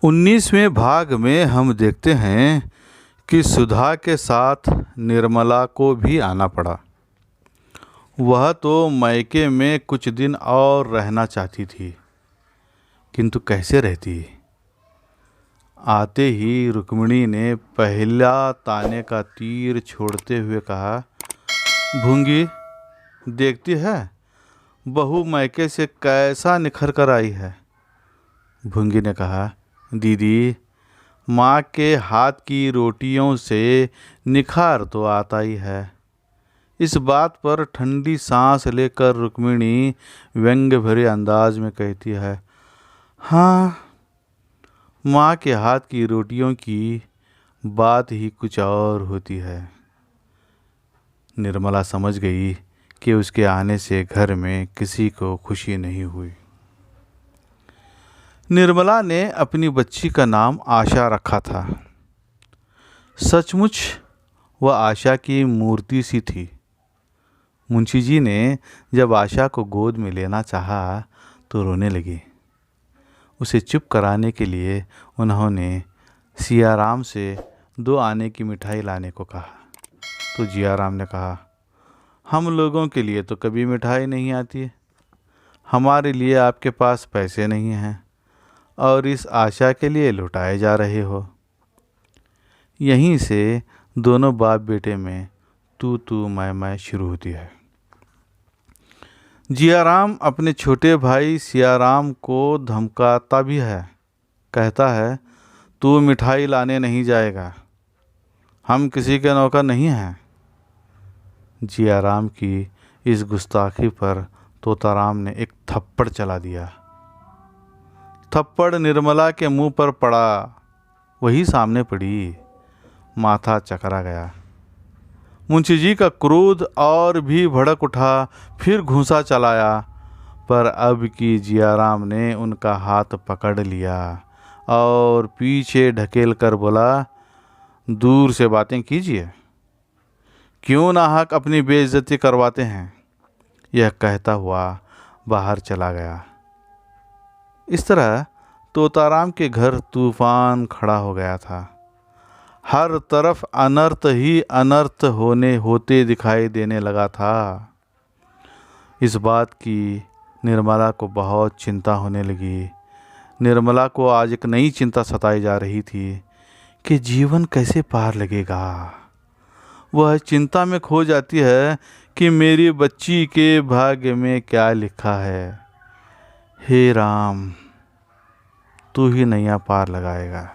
19वें भाग में हम देखते हैं कि सुधा के साथ निर्मला को भी आना पड़ा। वह तो मायके में कुछ दिन और रहना चाहती थी, किंतु कैसे रहती। आते ही रुक्मिणी ने पहला ताने का तीर छोड़ते हुए कहा, भूंगी, देखती है बहू मायके से कैसा निखर कर आई है। भूंगी ने कहा, दीदी, माँ के हाथ की रोटियों से निखार तो आता ही है। इस बात पर ठंडी सांस लेकर रुक्मिणी व्यंग्य भरे अंदाज में कहती है, हाँ, माँ के हाथ की रोटियों की बात ही कुछ और होती है। निर्मला समझ गई कि उसके आने से घर में किसी को खुशी नहीं हुई। निर्मला ने अपनी बच्ची का नाम आशा रखा था। सचमुच वह आशा की मूर्ति सी थी। मुंशी जी ने जब आशा को गोद में लेना चाहा तो रोने लगी। उसे चुप कराने के लिए उन्होंने सियाराम से 2 आने की मिठाई लाने को कहा तो जियाराम ने कहा, हम लोगों के लिए तो कभी मिठाई नहीं आती। हमारे लिए आपके पास पैसे नहीं हैं और इस आशा के लिए लुटाए जा रहे हो। यहीं से दोनों बाप बेटे में तू मैं शुरू होती है। जियाराम अपने छोटे भाई सियाराम को धमकाता भी है। कहता है, तू मिठाई लाने नहीं जाएगा, हम किसी के नौकर नहीं हैं। जियाराम की इस गुस्ताखी पर तोताराम ने एक थप्पड़ चला दिया। थप्पड़ निर्मला के मुंह पर पड़ा, वही सामने पड़ी। माथा चकरा गया। मुंशी जी का क्रोध और भी भड़क उठा, फिर घूंसा चलाया, पर अब की जियाराम ने उनका हाथ पकड़ लिया और पीछे ढकेल कर बोला, दूर से बातें कीजिए, क्यों नाहक अपनी बेइज्जती करवाते हैं। यह कहता हुआ बाहर चला गया। इस तरह तोताराम के घर तूफान खड़ा हो गया था। हर तरफ अनर्थ ही अनर्थ होते दिखाई देने लगा था। इस बात की निर्मला को बहुत चिंता होने लगी। निर्मला को आज एक नई चिंता सताई जा रही थी कि जीवन कैसे पार लगेगा। वह चिंता में खो जाती है कि मेरी बच्ची के भाग्य में क्या लिखा है। हे राम, तू ही नैया पार लगाएगा।